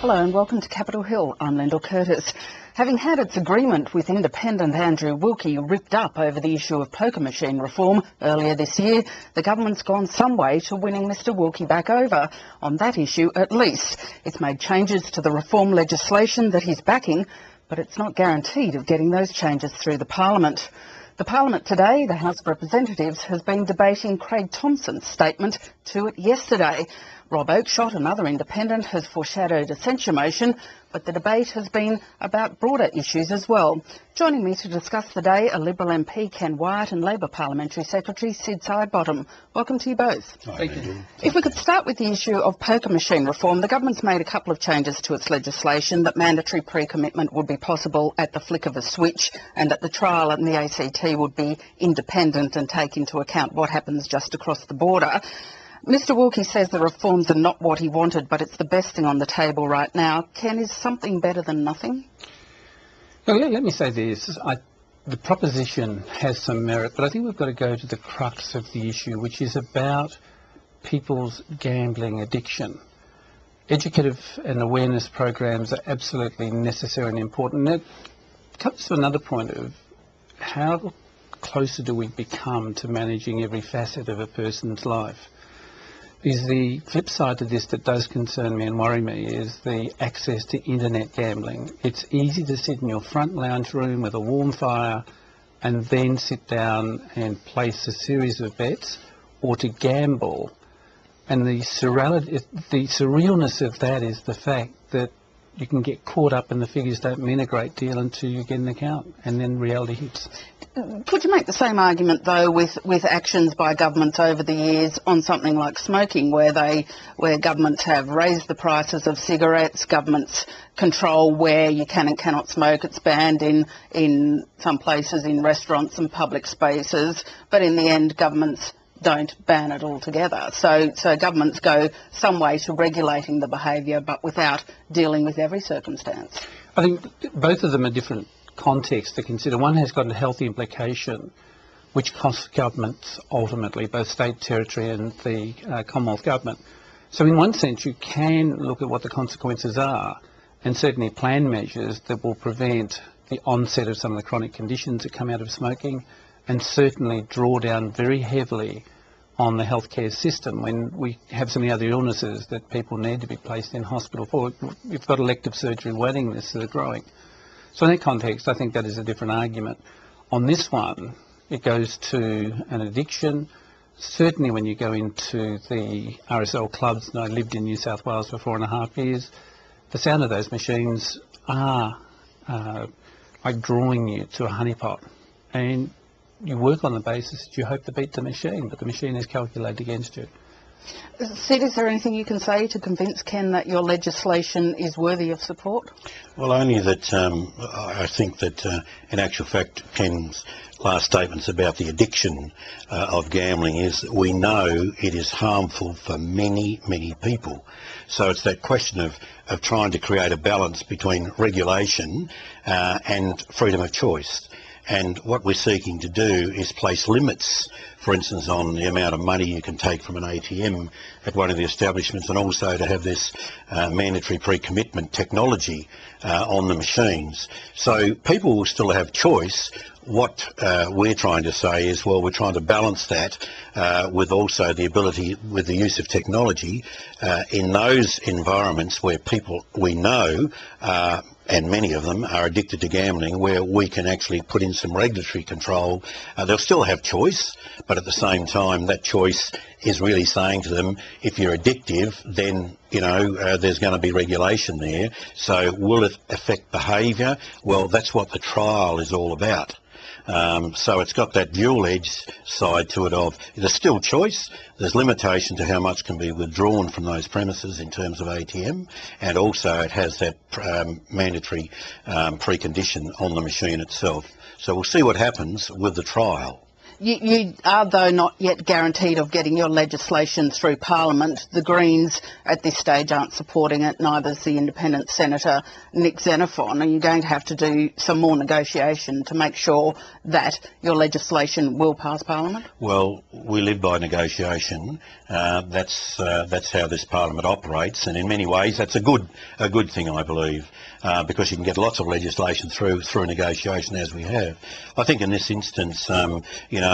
Hello and welcome to Capitol Hill. I'm Lyndall Curtis. Having had its agreement with independent Andrew Wilkie ripped up over the issue of poker machine reform earlier this year, the government's gone some way to winning Mr Wilkie back over, on that issue at least. It's made changes to the reform legislation that he's backing, but it's not guaranteed of getting those changes through the Parliament. The Parliament today, the House of Representatives, has been debating Craig Thompson's statement to it yesterday. Rob Oakeshott, another independent, has foreshadowed a censure motion, but the debate has been about broader issues as well. Joining me to discuss the day are Liberal MP Ken Wyatt and Labor Parliamentary Secretary Sid Sidebottom. Welcome to you both. Thank you. If we could start with the issue of poker machine reform, the government's made a couple of changes to its legislation, that mandatory pre-commitment would be possible at the flick of a switch and that the trial and the ACT would be independent and take into account what happens just across the border. Mr Wilkie says the reforms are not what he wanted, but it's the best thing on the table right now. Ken, is something better than nothing? Well, let me say this. The proposition has some merit, but I think we've got to go to the crux of the issue, which is about people's gambling addiction. Educative and awareness programs are absolutely necessary and important. And it comes to another point of how closer do we become to managing every facet of a person's life. Is the flip side to this that does concern me and worry me is the access to internet gambling. It's easy to sit in your front lounge room with a warm fire and then sit down and place a series of bets, or to gamble. And the surrealness of that is the fact that you can get caught up and the figures don't mean a great deal until you get an account, and then reality hits. Could you make the same argument, though, with actions by governments over the years on something like smoking, where governments have raised the prices of cigarettes, governments control where you can and cannot smoke, it's banned in some places in restaurants and public spaces, but in the end governments don't ban it altogether. So governments go some way to regulating the behaviour, but without dealing with every circumstance. I think both of them are different contexts to consider. One has got a healthy implication, which costs governments ultimately, both state, territory and the Commonwealth government. So in one sense you can look at what the consequences are, and certainly plan measures that will prevent the onset of some of the chronic conditions that come out of smoking, and certainly draw down very heavily on the healthcare system when we have so many other illnesses that people need to be placed in hospital for. We've got elective surgery waiting lists that are growing. So in that context, I think that is a different argument. On this one, it goes to an addiction. Certainly when you go into the RSL clubs, and I lived in New South Wales for 4.5 years, the sound of those machines are like drawing you to a honeypot. And you work on the basis that you hope to beat the machine, but the machine is calculated against you. Sid, is there anything you can say to convince Ken that your legislation is worthy of support? Well, only that I think that in actual fact Ken's last statements about the addiction of gambling is that we know it is harmful for many, many people. So it's that question of trying to create a balance between regulation and freedom of choice. And what we're seeking to do is place limits, for instance, on the amount of money you can take from an ATM at one of the establishments, and also to have this mandatory pre-commitment technology on the machines. So people will still have choice. What we're trying to say is, well, we're trying to balance that with also the ability, with the use of technology in those environments where people we know and many of them are addicted to gambling, where we can actually put in some regulatory control. They'll still have choice, but at the same time that choice is really saying to them, if you're addictive, then there's going to be regulation there. So will it affect behaviour? Well, that's what the trial is all about. So it's got that dual-edged side to it of there's still choice, there's limitation to how much can be withdrawn from those premises in terms of ATM, and also it has that mandatory precondition on the machine itself. So we'll see what happens with the trial. You are, though, not yet guaranteed of getting your legislation through Parliament. The Greens at this stage aren't supporting it, neither is the independent Senator Nick Xenophon. Are you going to have to do some more negotiation to make sure that your legislation will pass Parliament? Well, we live by negotiation. That's how this Parliament operates, and in many ways that's a good thing, I believe, because you can get lots of legislation through negotiation, as we have. I think in this instance, you know,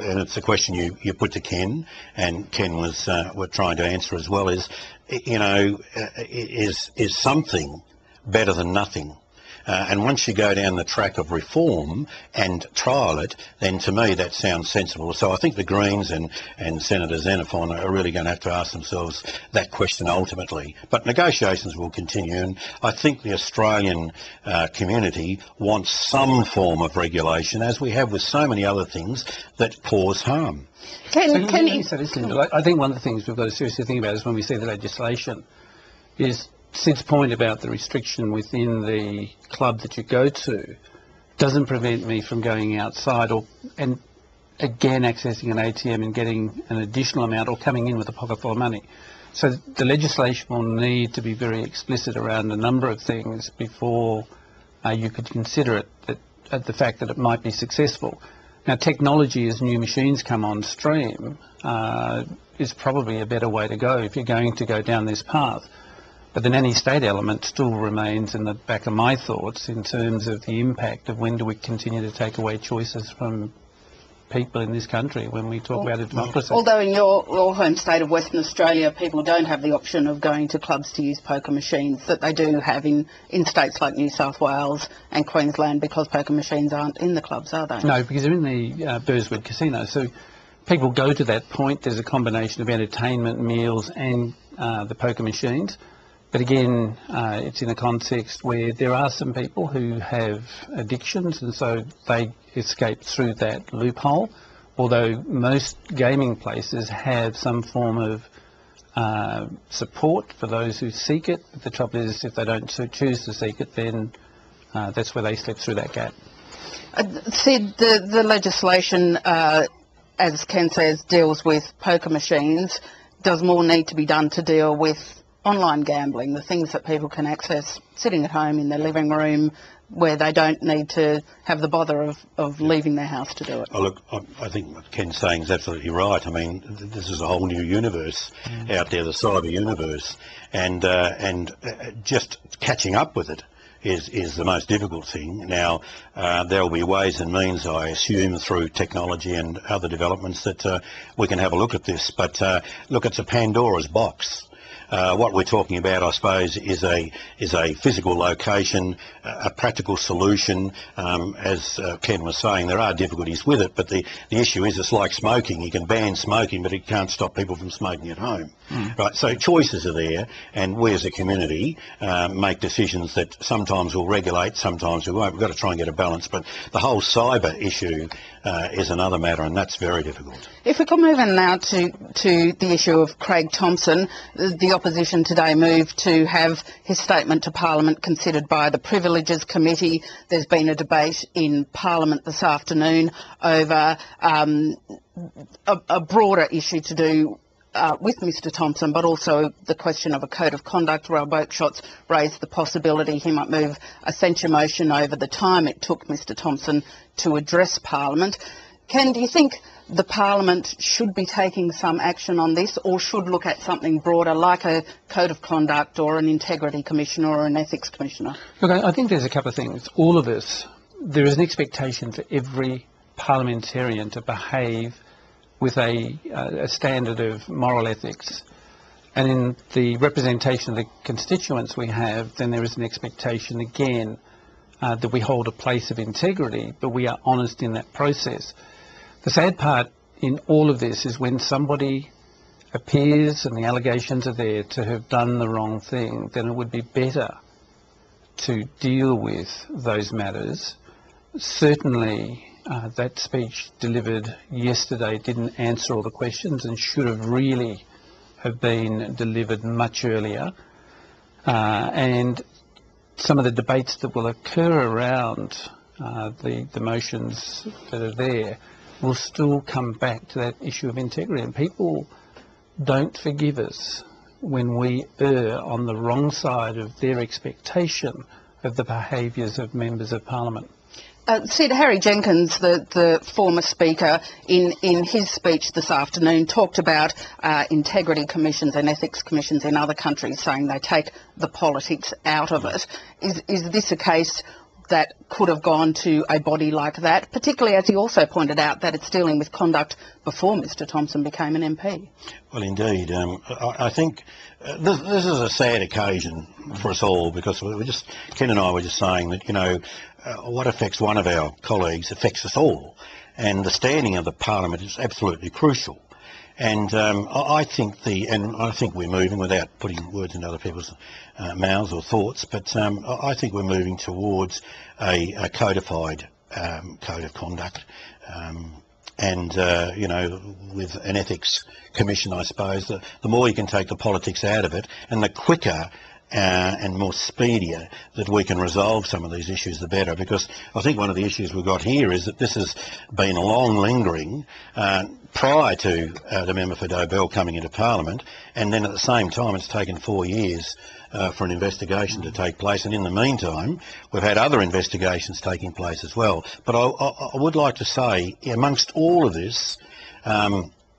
and it's a question you put to Ken, and Ken was trying to answer as well, is, you know, is something better than nothing? And once you go down the track of reform and trial it, then to me that sounds sensible. So I think the Greens and Senator Xenophon are really going to have to ask themselves that question ultimately. But negotiations will continue, and I think the Australian community wants some form of regulation, as we have with so many other things that cause harm. Can you say this, Linda? I think one of the things we've got to seriously think about is when we see the legislation is Sid's point about the restriction within the club that you go to doesn't prevent me from going outside and again accessing an ATM and getting an additional amount or coming in with a pocket full of money. So the legislation will need to be very explicit around a number of things before you could consider it, the fact that it might be successful. Now, technology as new machines come on stream is probably a better way to go if you're going to go down this path. But the nanny state element still remains in the back of my thoughts in terms of the impact of when do we continue to take away choices from people in this country when we talk about a democracy. Although in your home state of Western Australia, people don't have the option of going to clubs to use poker machines that they do have in states like New South Wales and Queensland, because poker machines aren't in the clubs, are they? No, because they're in the Burswood Casino. So people go to that point. There's a combination of entertainment, meals and the poker machines. But again, it's in a context where there are some people who have addictions, and so they escape through that loophole, although most gaming places have some form of support for those who seek it. But the trouble is, if they don't choose to seek it, then that's where they slip through that gap. Sid, the legislation, as Ken says, deals with poker machines. Does more need to be done to deal with online gambling, the things that people can access sitting at home in their living room, where they don't need to have the bother of leaving their house to do it? Oh, look, I think what Ken's saying is absolutely right. I mean, this is a whole new universe out there, the cyber universe, and just catching up with it is the most difficult thing. Now, there will be ways and means, I assume, through technology and other developments that we can have a look at this. But look, it's a Pandora's box. What we're talking about, I suppose, is a physical location, a practical solution. As Ken was saying, there are difficulties with it, but the issue is it's like smoking. You can ban smoking, but it can't stop people from smoking at home. Right, so choices are there, and we as a community make decisions that sometimes we'll regulate, sometimes we won't. We've got to try and get a balance, but the whole cyber issue is another matter, and that's very difficult. If we could move on now to the issue of Craig Thompson, the opposition today moved to have his statement to Parliament considered by the Privileges Committee. There's been a debate in Parliament this afternoon over a broader issue to do with Mr Thompson, but also the question of a code of conduct. Rob Oakeshot's raised the possibility he might move a censure motion over the time it took Mr Thompson to address Parliament. Ken, do you think the Parliament should be taking some action on this, or should look at something broader like a code of conduct or an integrity commissioner or an ethics commissioner? Look, I think there's a couple of things. All of us, there is an expectation for every parliamentarian to behave with a standard of moral ethics. And in the representation of the constituents we have, then there is an expectation again that we hold a place of integrity, but we are honest in that process. The sad part in all of this is when somebody appears and the allegations are there to have done the wrong thing, then it would be better to deal with those matters. Certainly, that speech delivered yesterday didn't answer all the questions and should have really have been delivered much earlier. And some of the debates that will occur around the motions that are there will still come back to that issue of integrity. And people don't forgive us when we err on the wrong side of their expectation of the behaviours of members of Parliament. Sid, Harry Jenkins, the former Speaker, in his speech this afternoon talked about integrity commissions and ethics commissions in other countries, saying they take the politics out of it. Is this a case that could have gone to a body like that, particularly as he also pointed out that it's dealing with conduct before Mr Thompson became an MP? Well, indeed. I think this is a sad occasion for us all, because Ken and I were just saying that, you know, what affects one of our colleagues affects us all, and the standing of the Parliament is absolutely crucial. And I think we're moving, without putting words in other people's mouths or thoughts, but I think we're moving towards a codified code of conduct, and you know, with an ethics commission, I suppose the more you can take the politics out of it, and the quicker and more speedier that we can resolve some of these issues, the better. Because I think one of the issues we've got here is that this has been a long lingering prior to the member for Dobell coming into Parliament, and then at the same time it's taken 4 years for an investigation to take place, and in the meantime we've had other investigations taking place as well. But I would like to say, amongst all of this,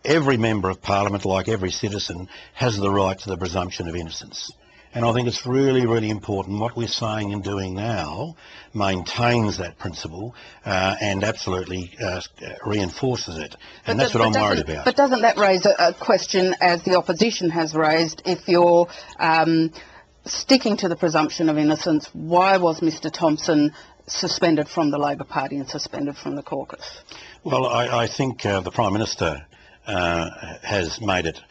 every member of Parliament, like every citizen, has the right to the presumption of innocence. And I think it's really, really important what we're saying and doing now maintains that principle and absolutely reinforces it. And that's what I'm worried about. But doesn't that raise a question, as the opposition has raised, if you're sticking to the presumption of innocence, why was Mr Thompson suspended from the Labor Party and suspended from the caucus? Well, I think the Prime Minister has made it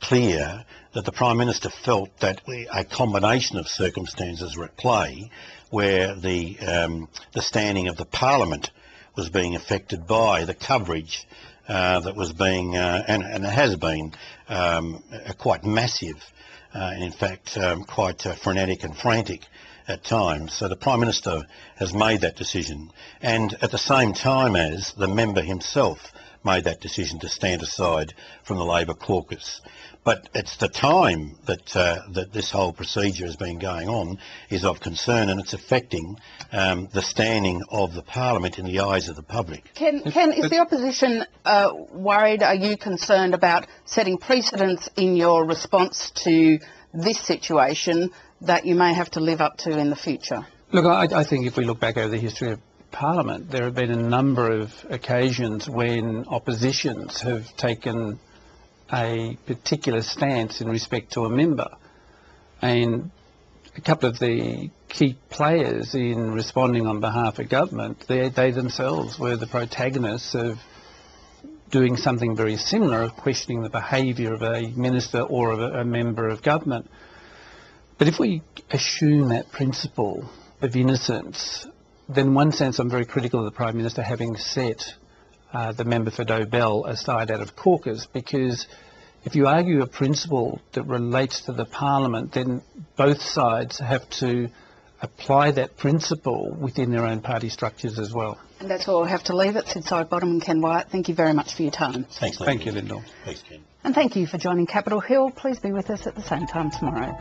clear that the Prime Minister felt that a combination of circumstances were at play, where the standing of the Parliament was being affected by the coverage that was being, and it has been, quite massive, and in fact quite frenetic and frantic at times. So the Prime Minister has made that decision, and at the same time as the member himself made that decision to stand aside from the Labor caucus. But it's the time that that this whole procedure has been going on is of concern, and it's affecting the standing of the Parliament in the eyes of the public. Ken, is the opposition worried? Are you concerned about setting precedents in your response to this situation that you may have to live up to in the future? Look, I think if we look back over the history of Parliament, there have been a number of occasions when oppositions have taken a particular stance in respect to a member, and a couple of the key players in responding on behalf of government, they themselves were the protagonists of doing something very similar, of questioning the behaviour of a minister or of a member of government. But if we assume that principle of innocence, then in one sense I'm very critical of the Prime Minister having set the member for Dobell aside out of caucus, because if you argue a principle that relates to the Parliament, then both sides have to apply that principle within their own party structures as well. And that's all I have to leave it. Sid Sidebottom and Ken Wyatt, thank you very much for your time. Thanks, Thank you, Lyndall. Thanks, Ken. And thank you for joining Capitol Hill. Please be with us at the same time tomorrow.